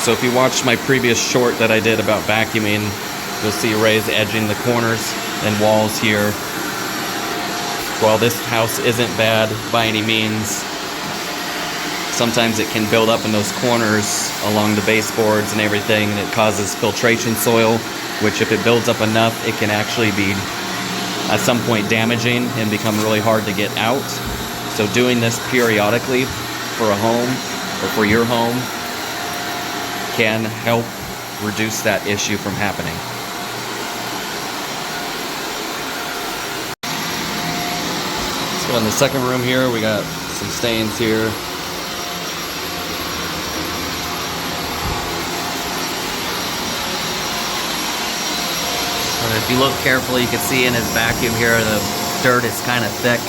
So if you watched my previous short that I did about vacuuming, you'll see rays edging the corners and walls here. While this house isn't bad by any means, sometimes it can build up in those corners along the baseboards and everything, and it causes filtration soil, which if it builds up enough, it can actually be at some point damaging and become really hard to get out. So doing this periodically for a home or for your home can help reduce that issue from happening. So in the second room here, we got some stains here. If you look carefully, you can see in his vacuum here, the dirt is kind of thick.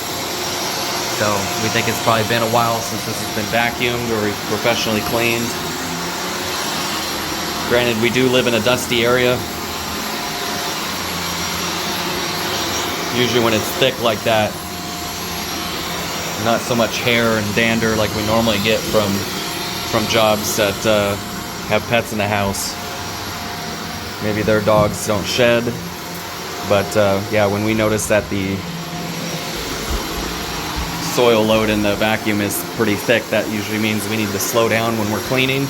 So we think it's probably been a while since this has been vacuumed or professionally cleaned. Granted, we do live in a dusty area. Usually when it's thick like that, not so much hair and dander like we normally get from jobs that have pets in the house. Maybe their dogs don't shed, but yeah, when we notice that the soil load in the vacuum is pretty thick, that usually means we need to slow down when we're cleaning,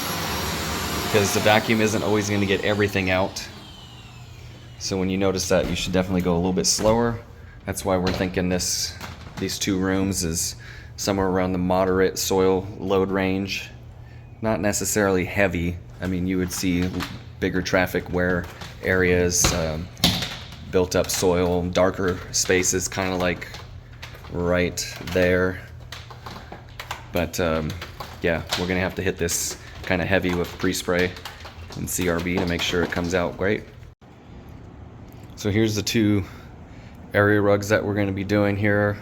because the vacuum isn't always going to get everything out. So when you notice that, you should definitely go a little bit slower. That's why we're thinking these two rooms is somewhere around the moderate soil load range. Not necessarily heavy. I mean, you would see bigger traffic wear areas, built up soil, darker spaces, kind of like right there. But yeah, we're gonna have to hit this kind of heavy with pre-spray and CRB to make sure it comes out great. So here's the two area rugs that we're going to be doing here.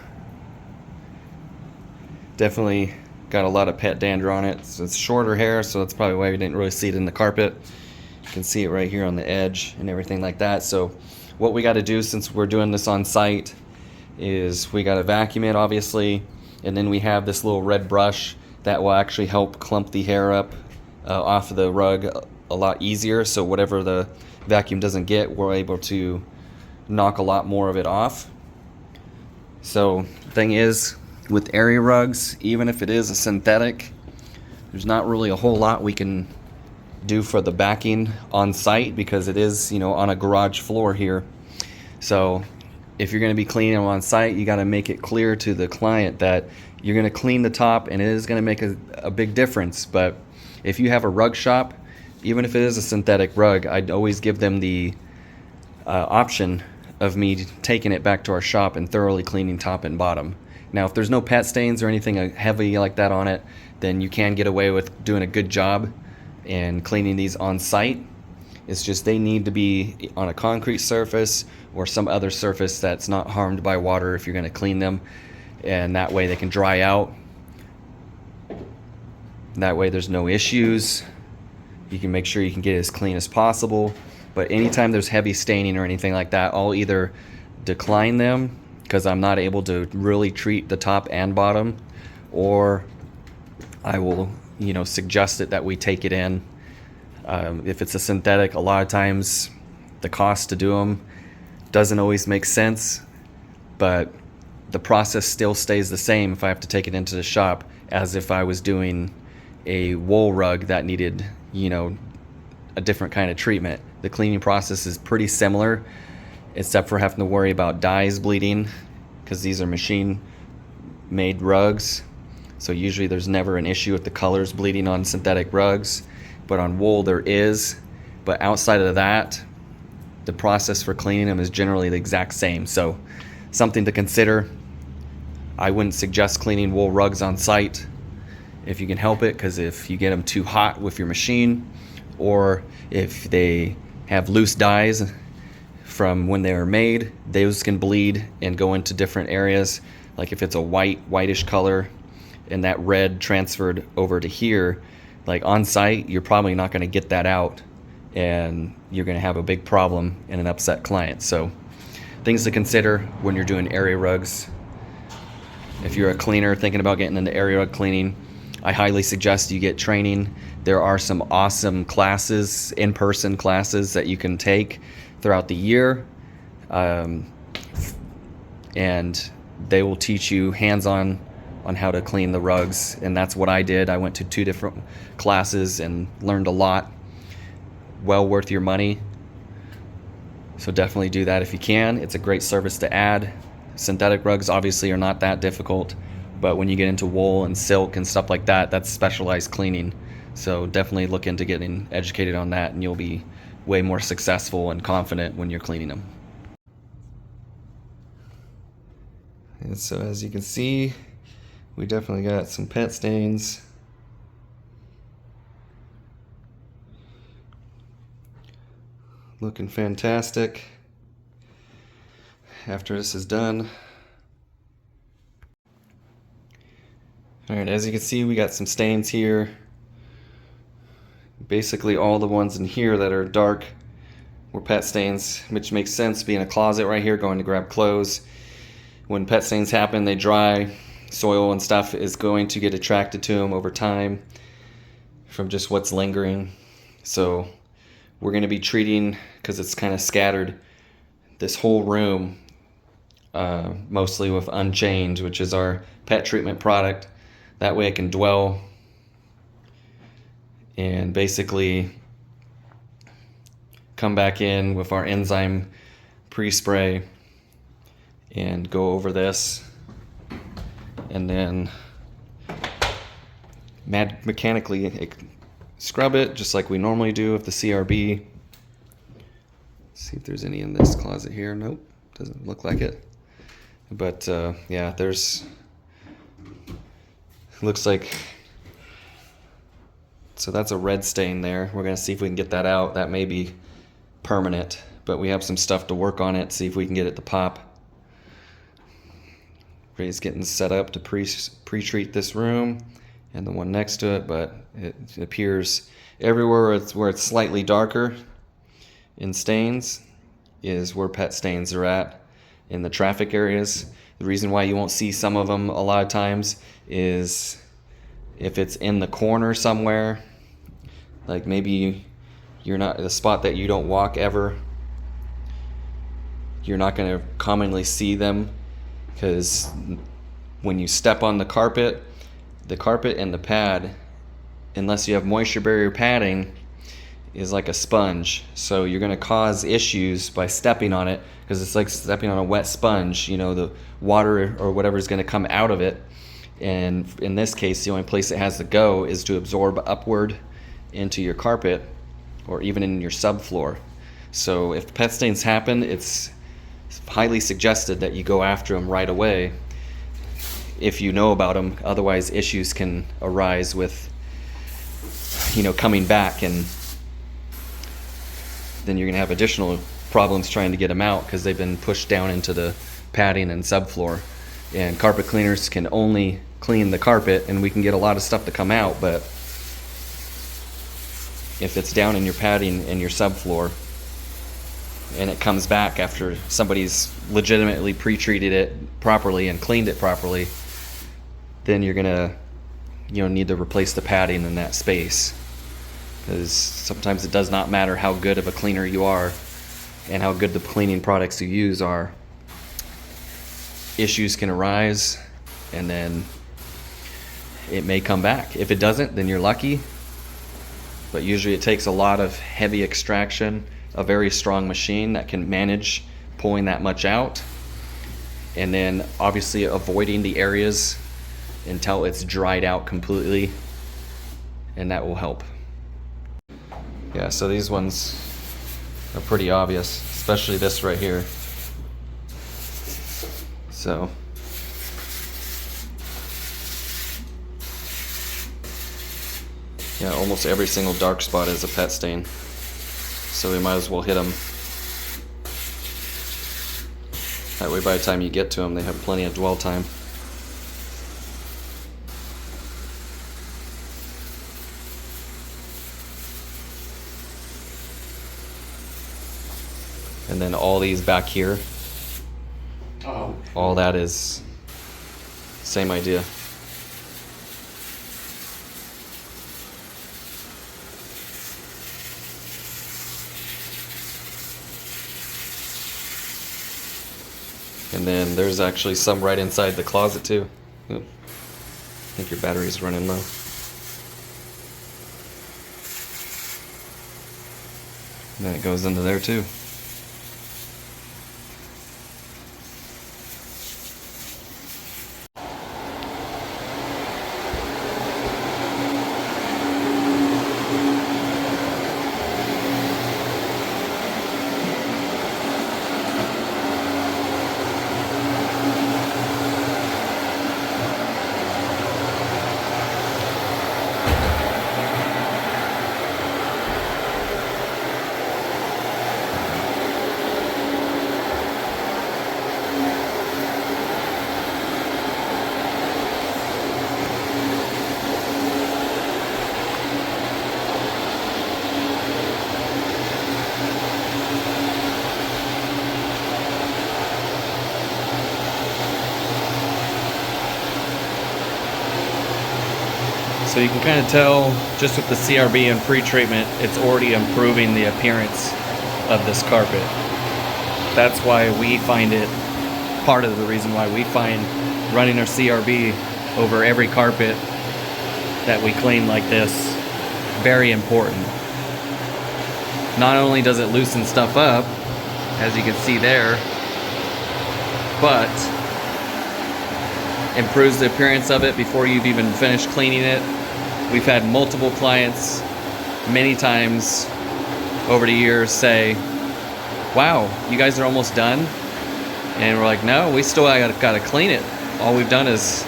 Definitely got a lot of pet dander on it. So it's shorter hair, so that's probably why we didn't really see it in the carpet. You can see it right here on the edge and everything like that. So what we got to do, since we're doing this on site, is we got to vacuum it, obviously, and then we have this little red brush that will actually help clump the hair up off of the rug a lot easier. So whatever the vacuum doesn't get, we're able to knock a lot more of it off. So the thing is, with area rugs, even if it is a synthetic, there's not really a whole lot we can do for the backing on site, because it is, you know, on a garage floor here. So if you're going to be cleaning them on site, you got to make it clear to the client that you're going to clean the top, and it is going to make a big difference. But if you have a rug shop, even if it is a synthetic rug, I'd always give them the option of me taking it back to our shop and thoroughly cleaning top and bottom. Now, if there's no pet stains or anything heavy like that on it, then you can get away with doing a good job and cleaning these on site. It's just they need to be on a concrete surface or some other surface that's not harmed by water if you're going to clean them, and that way they can dry out. That way there's no issues. You can make sure you can get it as clean as possible. But anytime there's heavy staining or anything like that, I'll either decline them because I'm not able to really treat the top and bottom, or I will, you know, suggest it that we take it in. If it's a synthetic, a lot of times the cost to do them doesn't always make sense, but the process still stays the same if I have to take it into the shop as if I was doing a wool rug that needed, you know, a different kind of treatment. The cleaning process is pretty similar, except for having to worry about dyes bleeding, because these are machine made rugs. So usually there's never an issue with the colors bleeding on synthetic rugs, but on wool there is. But outside of that, the process for cleaning them is generally the exact same. So something to consider. I wouldn't suggest cleaning wool rugs on site if you can help it, because if you get them too hot with your machine, or if they have loose dyes from when they were made, those can bleed and go into different areas. Like if it's a whitish color and that red transferred over to here, like on site, you're probably not going to get that out, and you're going to have a big problem and an upset client. So things to consider when you're doing area rugs. If you're a cleaner thinking about getting into area rug cleaning, I highly suggest you get training. There are some awesome classes, in-person classes that you can take throughout the year, and they will teach you hands-on on how to clean the rugs, and that's what I did. I went to 2 different classes and learned a lot. Well worth your money. So definitely do that if you can. It's a great service to add. Synthetic rugs obviously are not that difficult, but when you get into wool and silk and stuff like that, that's specialized cleaning. So definitely look into getting educated on that, and you'll be way more successful and confident when you're cleaning them. And so as you can see, we definitely got some pet stains. Looking fantastic after this is done. Alright, as you can see, we got some stains here. Basically all the ones in here that are dark were pet stains, which makes sense, being a closet right here, going to grab clothes. When pet stains happen, they dry. Soil and stuff is going to get attracted to them over time from just what's lingering. So we're going to be treating, because it's kind of scattered, this whole room mostly with Unchained, which is our pet treatment product. That way it can dwell and basically come back in with our enzyme pre-spray and go over this, and then mechanically scrub it just like we normally do with the CRB. See if there's any in this closet here. Nope, doesn't look like it. But yeah, there's, looks like, so that's a red stain there. We're gonna see if we can get that out. That may be permanent, but we have some stuff to work on it, see if we can get it to pop. Ray's getting set up to pre-treat this room and the one next to it, but it appears everywhere where it's slightly darker in stains is where pet stains are at in the traffic areas. The reason why you won't see some of them a lot of times is if it's in the corner somewhere, like maybe you're not, the spot that you don't walk ever, you're not going to commonly see them, because when you step on the carpet and the pad, unless you have moisture barrier padding, is like a sponge. So you're going to cause issues by stepping on it, because it's like stepping on a wet sponge. You know, the water or whatever is going to come out of it, and in this case the only place it has to go is to absorb upward into your carpet or even in your subfloor. So if pet stains happen, it's highly suggested that you go after them right away if you know about them. Otherwise issues can arise with, you know, coming back, and then you're gonna have additional problems trying to get them out because they've been pushed down into the padding and subfloor. And carpet cleaners can only clean the carpet, and we can get a lot of stuff to come out, but if it's down in your padding and your subfloor and it comes back after somebody's legitimately pre-treated it properly and cleaned it properly, then you're gonna, you know, need to replace the padding in that space. Because sometimes it does not matter how good of a cleaner you are and how good the cleaning products you use are. Issues can arise, and then it may come back. If it doesn't, then you're lucky. But usually it takes a lot of heavy extraction, a very strong machine that can manage pulling that much out, and then obviously avoiding the areas until it's dried out completely, and that will help. Yeah, so these ones are pretty obvious, especially this right here. So yeah, almost every single dark spot is a pet stain, so we might as well hit them. That way by the time you get to them, they have plenty of dwell time. And then all these back here, all that is same idea. And then there's actually some right inside the closet too. Oop. I think your battery's running low. And then it goes into there too. So you can kind of tell just with the CRB and pre-treatment, it's already improving the appearance of this carpet. That's why we find it, part of the reason why we find running our CRB over every carpet that we clean like this very important. Not only does it loosen stuff up, as you can see there, but improves the appearance of it before you've even finished cleaning it. We've had multiple clients many times over the years say, wow, you guys are almost done? And we're like, no, we still got to clean it. All we've done is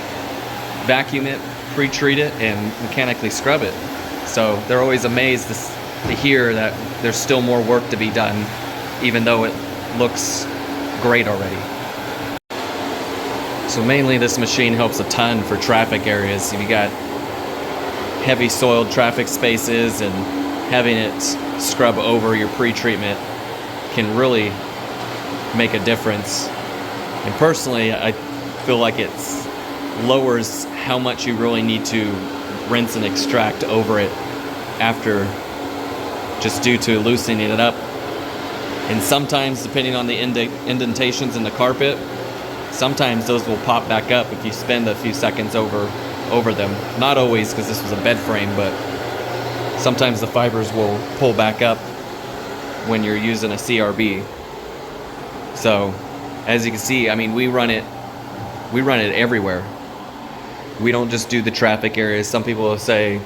vacuum it, pre-treat it, and mechanically scrub it. So they're always amazed to hear that there's still more work to be done, even though it looks great already. So mainly this machine helps a ton for traffic areas. If you got heavy soiled traffic spaces, and having it scrub over your pre-treatment can really make a difference. And personally, I feel like it lowers how much you really need to rinse and extract over it after, just due to loosening it up. And sometimes, depending on the indentations in the carpet, sometimes those will pop back up if you spend a few seconds over them. Not always, because this was a bed frame, but sometimes the fibers will pull back up when you're using a CRB. So as you can see, I mean, we run it everywhere. We don't just do the traffic areas. Some people will say,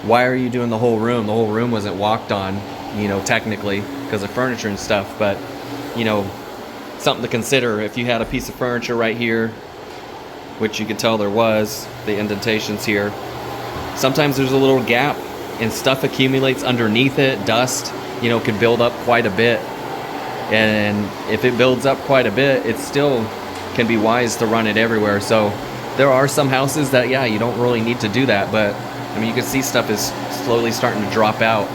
why are you doing the whole room? The whole room wasn't walked on, technically, because of furniture and stuff. But something to consider, if you had a piece of furniture right here, which you could tell there was, the indentations here, sometimes there's a little gap and stuff accumulates underneath it. Dust, can build up quite a bit. And if it builds up quite a bit, it still can be wise to run it everywhere. So there are some houses that, yeah, you don't really need to do that, but I mean, you can see stuff is slowly starting to drop out.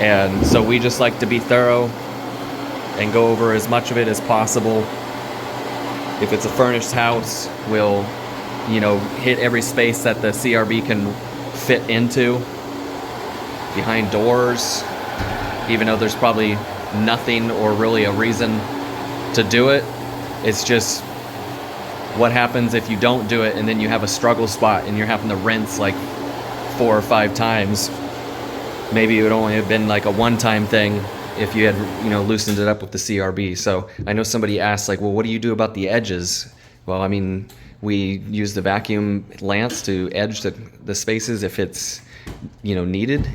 And so we just like to be thorough and go over as much of it as possible. If it's a furnished house, we'll, hit every space that the CRB can fit into, behind doors, even though there's probably nothing or really a reason to do it. It's just what happens if you don't do it and then you have a struggle spot and you're having to rinse like 4 or 5 times. Maybe it would only have been like a one-time thing if you had, loosened it up with the CRB. So I know somebody asked, like, well, what do you do about the edges? Well, I mean, we use the vacuum lance to edge the spaces if it's, needed.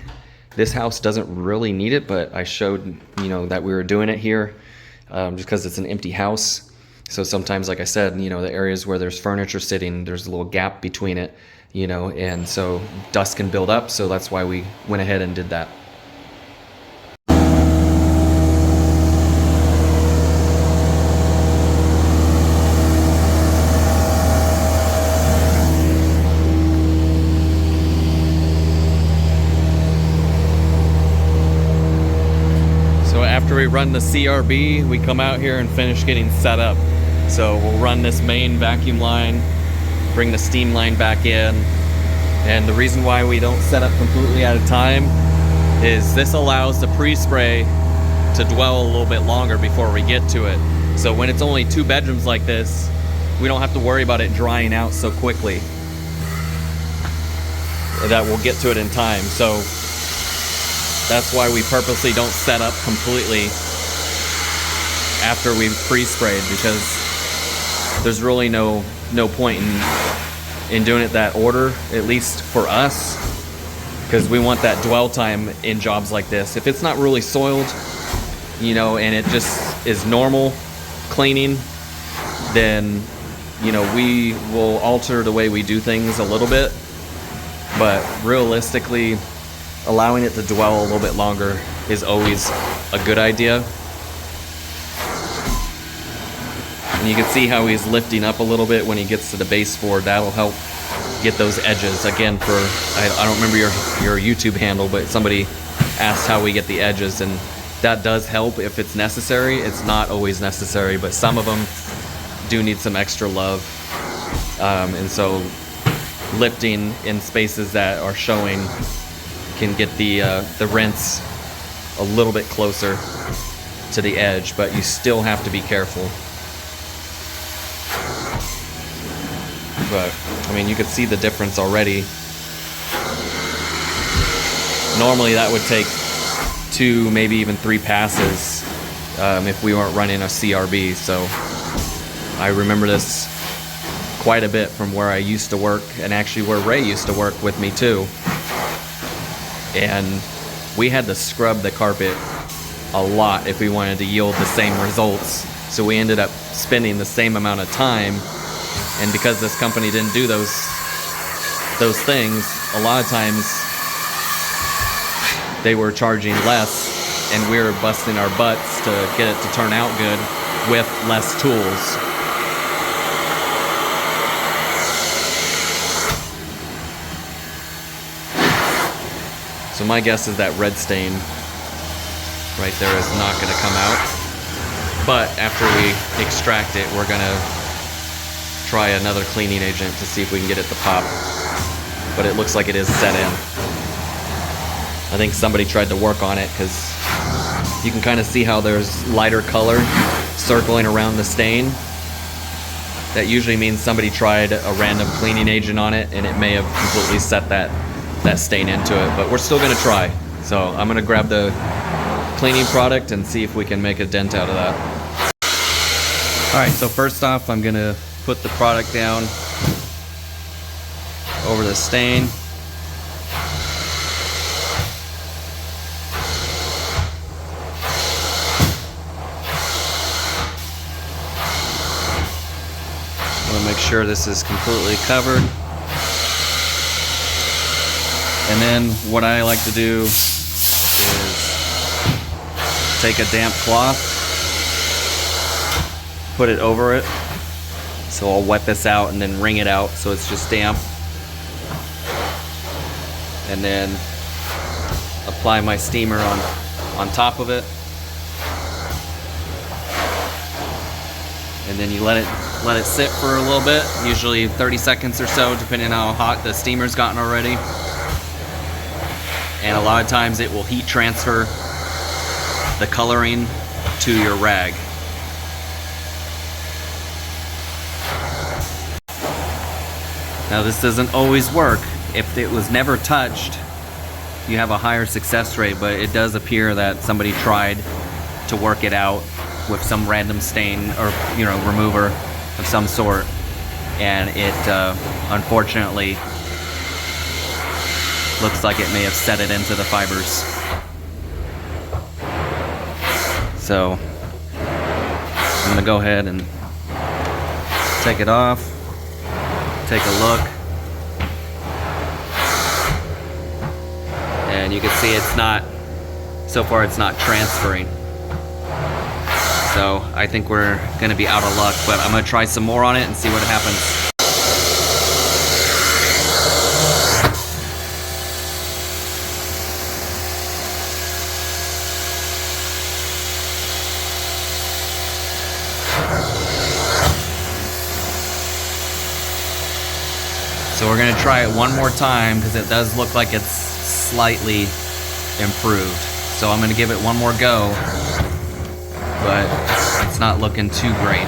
This house doesn't really need it, but I showed, that we were doing it here just because it's an empty house. So sometimes, like I said, the areas where there's furniture sitting, there's a little gap between it, and so dust can build up. So that's why we went ahead and did that. After we run the CRB, we come out here and finish getting set up. So we'll run this main vacuum line, bring the steam line back in. And the reason why we don't set up completely at a time is this allows the pre-spray to dwell a little bit longer before we get to it. So when it's only 2 bedrooms like this, we don't have to worry about it drying out so quickly. That we'll get to it in time. So that's why we purposely don't set up completely after we've pre-sprayed, because there's really no point in doing it that order, at least for us, because we want that dwell time in jobs like this. If it's not really soiled, you know, and it just is normal cleaning, then, you know, we will alter the way we do things a little bit, but realistically, allowing it to dwell a little bit longer is always a good idea. And you can see how he's lifting up a little bit when he gets to the baseboard. That'll help get those edges. Again, for, I don't remember your YouTube handle, but somebody asked how we get the edges, and that does help if it's necessary. It's not always necessary, but some of them do need some extra love. And so lifting in spaces that are showing can get the rinse a little bit closer to the edge, but you still have to be careful. But I mean, you could see the difference already. Normally that would take 2, maybe even 3 passes if we weren't running a CRB. So I remember this quite a bit from where I used to work, and actually where Ray used to work with me too. And we had to scrub the carpet a lot if we wanted to yield the same results. So we ended up spending the same amount of time, and because this company didn't do those things, a lot of times they were charging less, and we were busting our butts to get it to turn out good with less tools. So my guess is that red stain right there is not going to come out. But after we extract it, we're going to try another cleaning agent to see if we can get it to pop. But it looks like it is set in. I think somebody tried to work on it, because you can kind of see how there's lighter color circling around the stain. That usually means somebody tried a random cleaning agent on it, and it may have completely set that stain into it, but we're still gonna try. So I'm gonna grab the cleaning product and see if we can make a dent out of that. All right, so first off, I'm gonna put the product down over the stain. I'm gonna make sure this is completely covered. And then what I like to do is take a damp cloth, put it over it. So I'll wet this out and then wring it out so it's just damp. And then apply my steamer on top of it. And then you let it sit for a little bit, usually 30 seconds or so, depending on how hot the steamer's gotten already. And a lot of times it will heat transfer the coloring to your rag. Now this doesn't always work. If it was never touched, you have a higher success rate, but it does appear that somebody tried to work it out with some random stain or, you know, remover of some sort, and it unfortunately looks like it may have set it into the fibers. So I'm gonna go ahead and take it off, take a look, and you can see it's not, so far it's not transferring. So I think we're gonna be out of luck, but I'm gonna try some more on it and see what happens. So we're gonna try it one more time because it does look like it's slightly improved. So I'm gonna give it one more go, but it's not looking too great.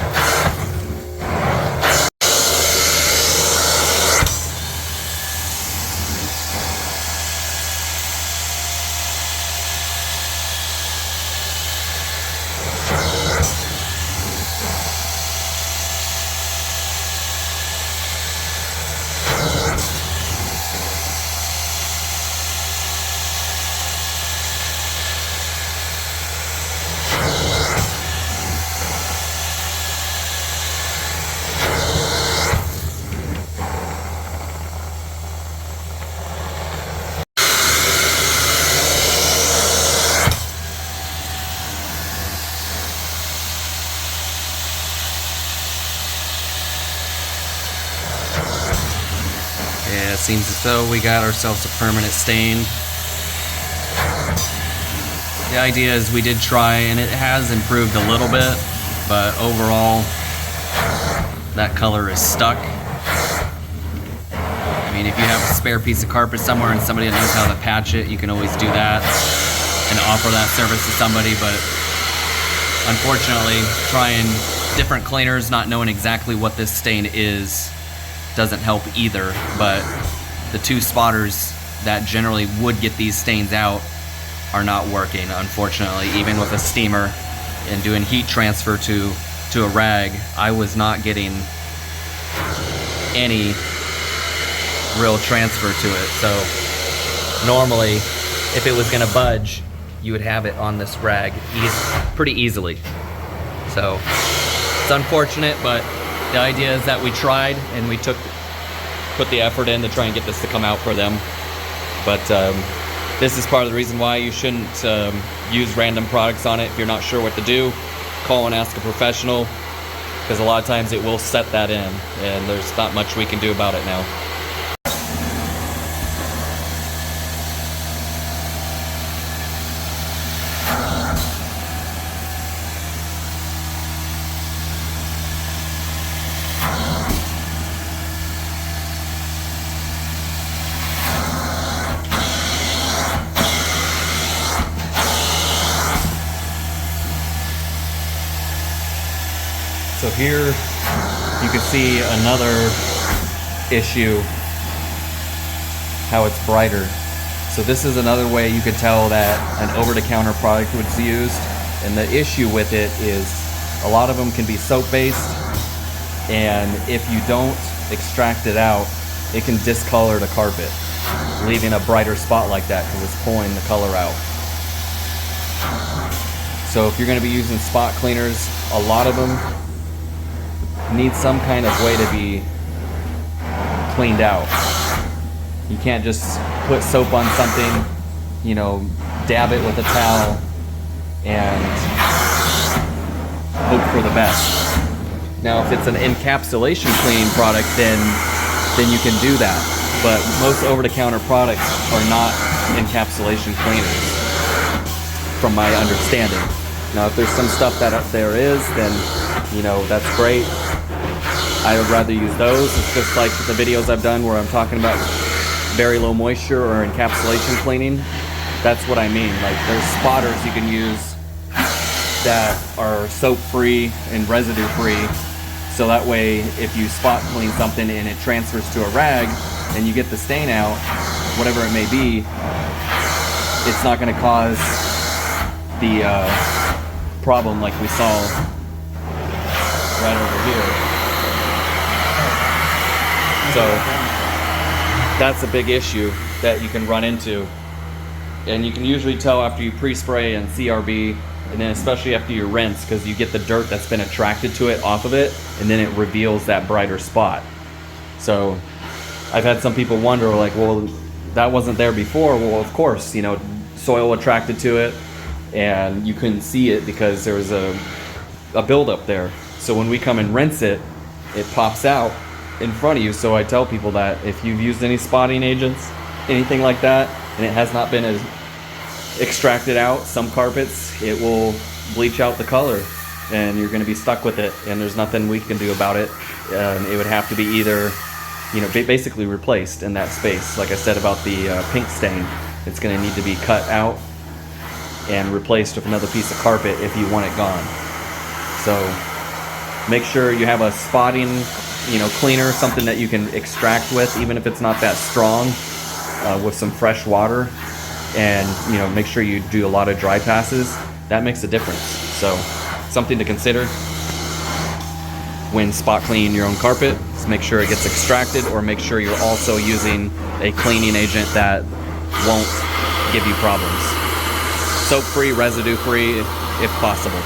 Yeah, it seems as though we got ourselves a permanent stain. The idea is we did try, and it has improved a little bit, but overall, that color is stuck. I mean, if you have a spare piece of carpet somewhere and somebody that knows how to patch it, you can always do that and offer that service to somebody, but unfortunately, trying different cleaners, not knowing exactly what this stain is, doesn't help either. But the two spotters that generally would get these stains out are not working, unfortunately. Even with a steamer and doing heat transfer to a rag, I was not getting any real transfer to it. So normally, if it was gonna budge, you would have it on this rag pretty easily. So it's unfortunate, but the idea is that we tried and we put the effort in to try and get this to come out for them. But this is part of the reason why you shouldn't use random products on it. If you're not sure what to do, call and ask a professional, because a lot of times it will set that in, and there's not much we can do about it now. So here you can see another issue, how it's brighter. So this is another way you could tell that an over-the-counter product was used. And the issue with it is a lot of them can be soap-based, and if you don't extract it out, it can discolor the carpet, leaving a brighter spot like that because it's pulling the color out. So if you're going to be using spot cleaners, a lot of them need some kind of way to be cleaned out. You can't just put soap on something, you know, dab it with a towel and hope for the best. Now if it's an encapsulation cleaning product, then you can do that. But most over-the-counter products are not encapsulation cleaners, from my understanding. Now if there's some stuff that there is, then you know, that's great. I would rather use those. It's just like the videos I've done where I'm talking about very low moisture or encapsulation cleaning. That's what I mean. Like there's spotters you can use that are soap free and residue free. So that way if you spot clean something and it transfers to a rag and you get the stain out, whatever it may be, it's not going to cause the problem like we saw right over here. So that's a big issue that you can run into, and you can usually tell after you pre-spray and CRB, and then especially after you rinse, because you get the dirt that's been attracted to it off of it, and then it reveals that brighter spot. So I've had some people wonder, like, well, that wasn't there before. Well, of course, you know, soil attracted to it and you couldn't see it because there was a buildup there. So when we come and rinse it, it pops out in front of you. So I tell people that if you've used any spotting agents, anything like that, and it has not been as extracted out, some carpets, it will bleach out the color and you're going to be stuck with it, and there's nothing we can do about it. It would have to be either, you know, basically replaced in that space. Like I said about the pink stain, it's going to need to be cut out and replaced with another piece of carpet if you want it gone. So make sure you have a spotting, cleaner, something that you can extract with, even if it's not that strong, with some fresh water. And make sure you do a lot of dry passes. That makes a difference. So something to consider when spot cleaning your own carpet. Is make sure it gets extracted, or make sure you're also using a cleaning agent that won't give you problems. Soap free, residue free if possible.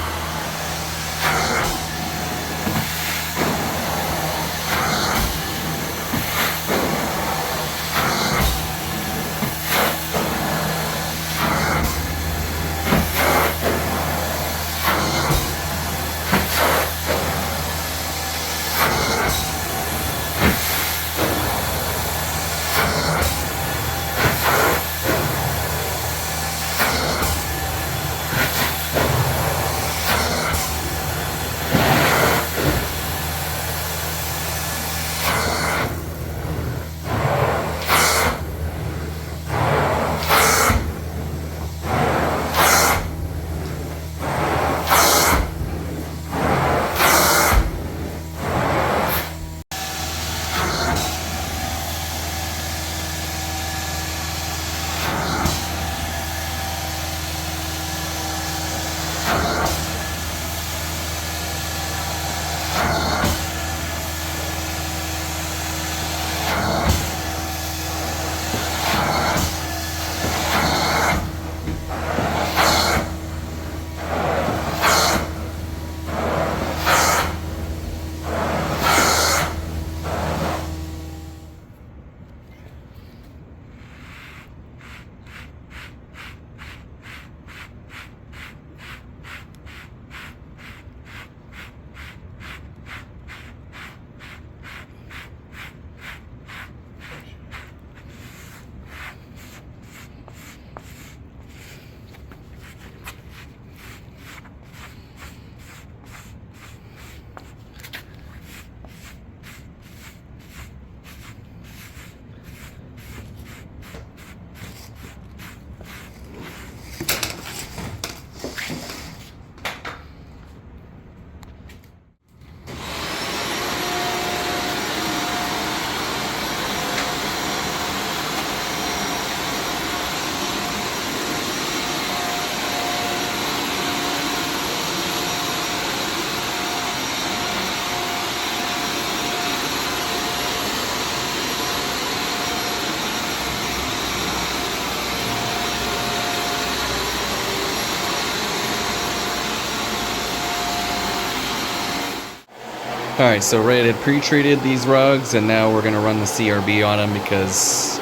Alright, so Ray had pre-treated these rugs, and now we're going to run the CRB on them, because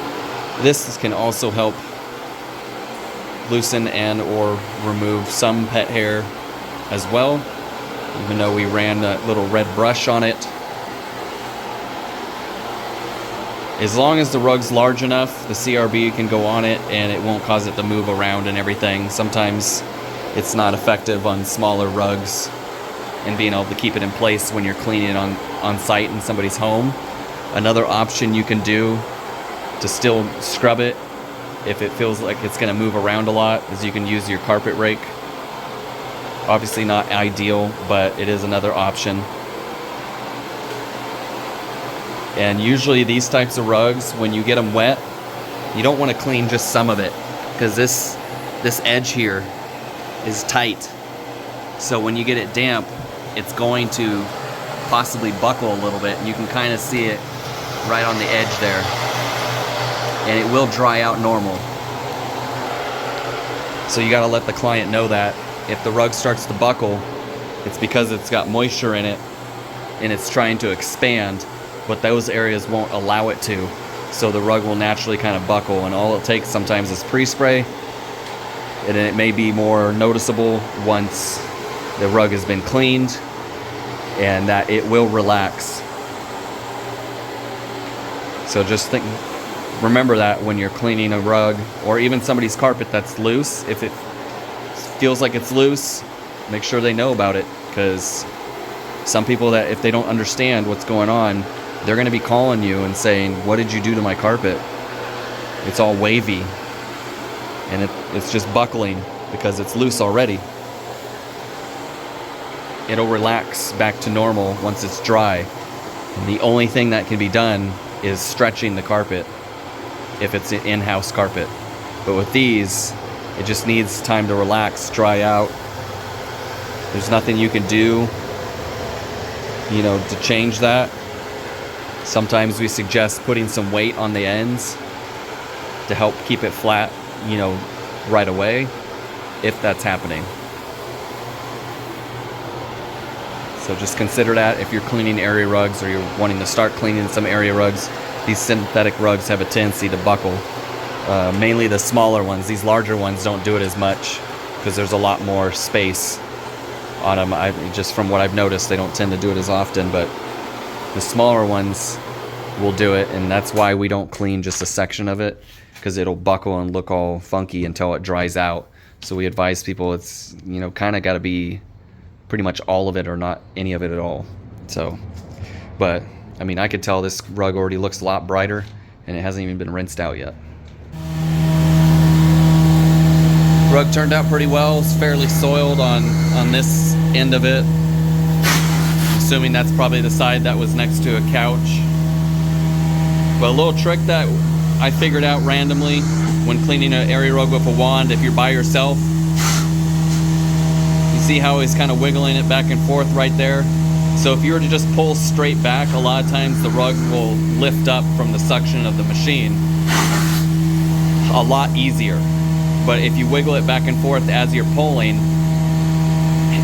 this can also help loosen and or remove some pet hair as well, even though we ran a little red brush on it. As long as the rug's large enough, the CRB can go on it and it won't cause it to move around and everything. Sometimes it's not effective on smaller rugs and being able to keep it in place when you're cleaning it on site in somebody's home. Another option you can do to still scrub it if it feels like it's going to move around a lot is you can use your carpet rake. Obviously not ideal, but it is another option. And usually these types of rugs, when you get them wet, you don't want to clean just some of it, because this edge here is tight. So when you get it damp, it's going to possibly buckle a little bit, and you can kind of see it right on the edge there. And it will dry out normal. So you got to let the client know that if the rug starts to buckle, it's because it's got moisture in it and it's trying to expand, but those areas won't allow it to. So the rug will naturally kind of buckle, and all it takes sometimes is pre-spray, and it may be more noticeable once the rug has been cleaned, and that it will relax. So just remember that when you're cleaning a rug or even somebody's carpet that's loose, if it feels like it's loose, make sure they know about it, because some people, that if they don't understand what's going on, they're going to be calling you and saying, what did you do to my carpet? It's all wavy and it's just buckling because it's loose already. it'll relax back to normal once it's dry. And the only thing that can be done is stretching the carpet if it's an in-house carpet. But with these, it just needs time to relax, dry out. There's nothing you can do, you know, to change that. Sometimes we suggest putting some weight on the ends to help keep it flat, you know, right away, if that's happening. So just consider that if you're cleaning area rugs or you're wanting to start cleaning some area rugs. These synthetic rugs have a tendency to buckle. Mainly the smaller ones. These larger ones don't do it as much because there's a lot more space on them. Just from what I've noticed, they don't tend to do it as often, but the smaller ones will do it, and that's why we don't clean just a section of it, because it'll buckle and look all funky until it dries out. So we advise people it's, you know, kind of got to be pretty much all of it or not any of it at all. So, but I mean, I could tell this rug already looks a lot brighter and it hasn't even been rinsed out yet. Rug turned out pretty well. It's fairly soiled on this end of it, assuming that's probably the side that was next to a couch. But a little trick that I figured out randomly when cleaning an area rug with a wand, if you're by yourself, you see how he's kind of wiggling it back and forth right there? So if you were to just pull straight back, a lot of times the rug will lift up from the suction of the machine a lot easier. But if you wiggle it back and forth as you're pulling,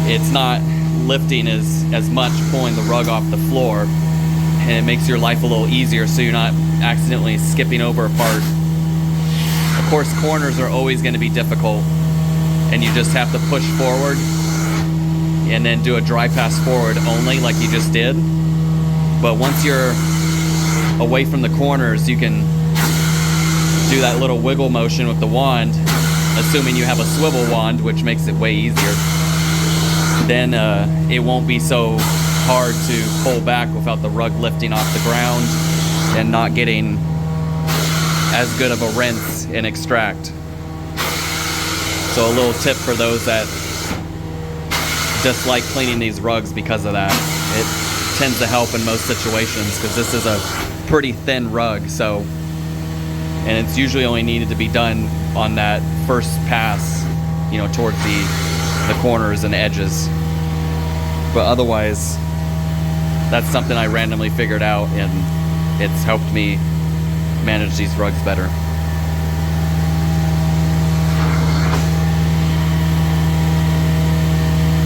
it's not lifting as much, pulling the rug off the floor, and it makes your life a little easier so you're not accidentally skipping over a part. Of course, corners are always going to be difficult, and you just have to push forward and then do a dry pass forward only like you just did. But once you're away from the corners, you can do that little wiggle motion with the wand, assuming you have a swivel wand, which makes it way easier. Then it won't be so hard to pull back without the rug lifting off the ground and not getting as good of a rinse and extract. So a little tip for those that dislike cleaning these rugs because of that. It tends to help in most situations because this is a pretty thin rug, so, and it's usually only needed to be done on that first pass, you know, towards the corners and edges. But otherwise, that's something I randomly figured out, and it's helped me manage these rugs better.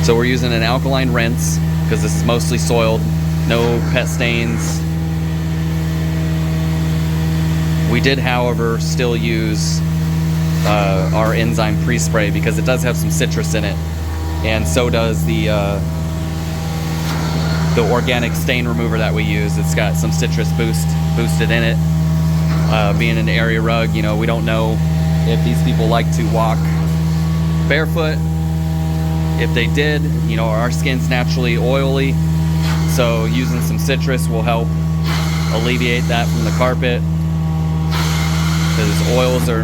So we're using an alkaline rinse because this is mostly soiled, no pet stains. We did, however, still use our enzyme pre-spray because it does have some citrus in it, and so does the organic stain remover that we use. It's got some citrus boosted in it. Being an area rug, you know, we don't know if these people like to walk barefoot. If they did, you know, our skin's naturally oily, so using some citrus will help alleviate that from the carpet, because oils are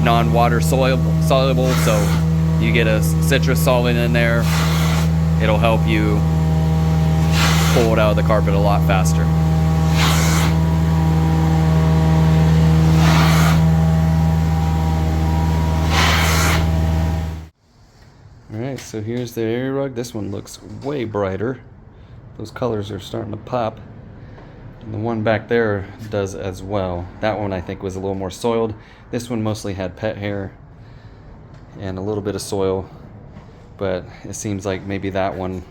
non-water soluble, so you get a citrus solvent in there, it'll help you pull it out of the carpet a lot faster. Alright, so here's the area rug. This one looks way brighter. Those colors are starting to pop. And the one back there does as well. That one I think was a little more soiled. This one mostly had pet hair and a little bit of soil. But it seems like maybe that one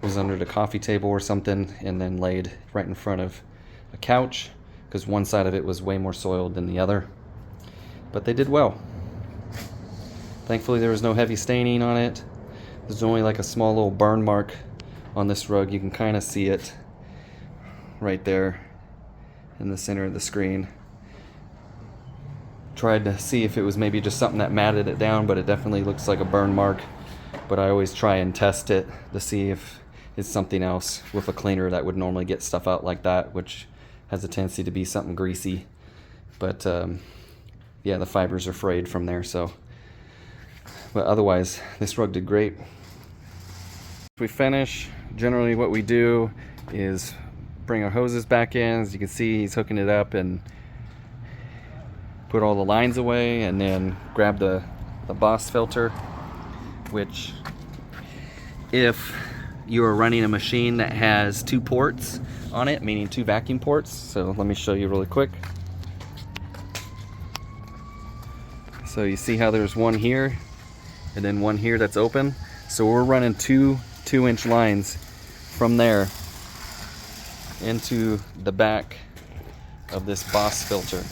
was under the coffee table or something and then laid right in front of a couch, because one side of it was way more soiled than the other. But they did well. Thankfully there was no heavy staining on it. There's only like a small little burn mark on this rug. You can kind of see it right there in the center of the screen. Tried to see if it was maybe just something that matted it down, but it definitely looks like a burn mark. But I always try and test it to see if it's something else with a cleaner that would normally get stuff out like that, which has a tendency to be something greasy. But yeah, the fibers are frayed from there, so. But otherwise, this rug did great. we finish, generally what we do is bring our hoses back in. As you can see, he's hooking it up and put all the lines away, and then grab the Boss filter, which if you are running a machine that has 2 ports on it, meaning 2 vacuum ports, so let me show you really quick. So you see how there's one here and then one here that's open. So we're running 2 2-inch lines from there into the back of this Boss filter.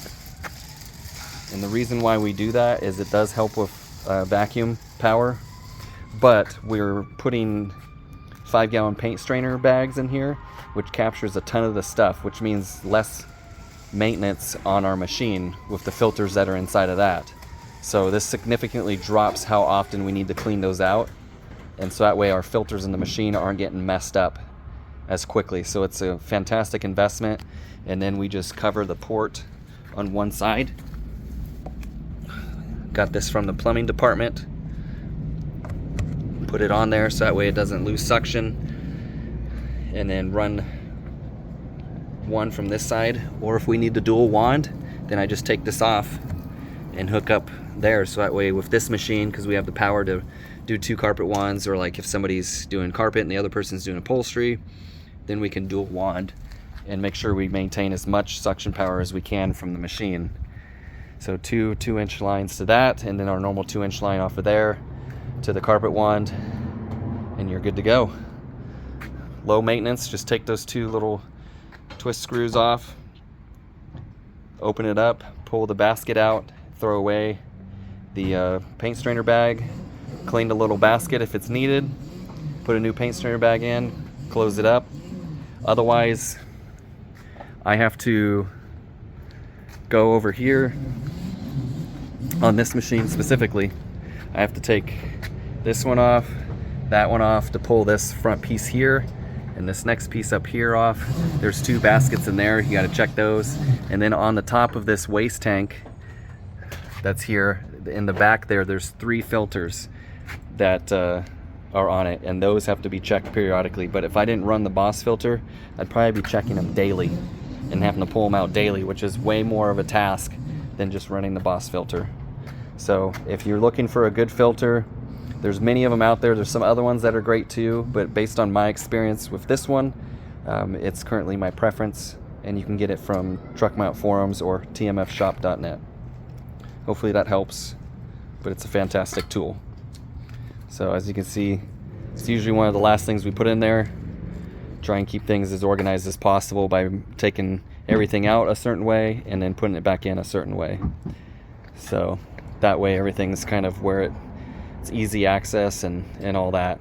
And the reason why we do that is it does help with vacuum power, but we're putting 5-gallon paint strainer bags in here, which captures a ton of the stuff, which means less maintenance on our machine with the filters that are inside of that. So this significantly drops how often we need to clean those out, and so that way our filters in the machine aren't getting messed up as quickly. So it's a fantastic investment. And then we just cover the port on one side. Got this from the plumbing department. Put it on there so that way it doesn't lose suction, and then run one from this side. Or if we need the dual wand, then I just take this off and hook up there, so that way with this machine, because we have the power to do 2 carpet wands, or like if somebody's doing carpet and the other person's doing upholstery, then we can dual wand and make sure we maintain as much suction power as we can from the machine. So 2 2-inch lines to that, and then our normal 2-inch line off of there to the carpet wand, and you're good to go. Low maintenance. Just take those 2 little twist screws off, open it up, pull the basket out, throw away the paint strainer bag, clean the little basket if it's needed, put a new paint strainer bag in, close it up. Otherwise, I have to go over here on this machine specifically. I have to take this one off, that one off to pull this front piece here, and this next piece up here off. There's 2 baskets in there, you got to check those. And then on the top of this waste tank that's here in the back there's 3 filters that are on it, and those have to be checked periodically. But if I didn't run the Boss filter, I'd probably be checking them daily and having to pull them out daily, which is way more of a task than just running the Boss filter. So if you're looking for a good filter, there's many of them out there. There's some other ones that are great too, but based on my experience with this one, it's currently my preference, and you can get it from Truck Mount Forums or tmfshop.net. Hopefully that helps, but it's a fantastic tool. So as you can see, it's usually one of the last things we put in there. Try and keep things as organized as possible by taking everything out a certain way and then putting it back in a certain way. So that way everything's kind of where it's easy access and all that.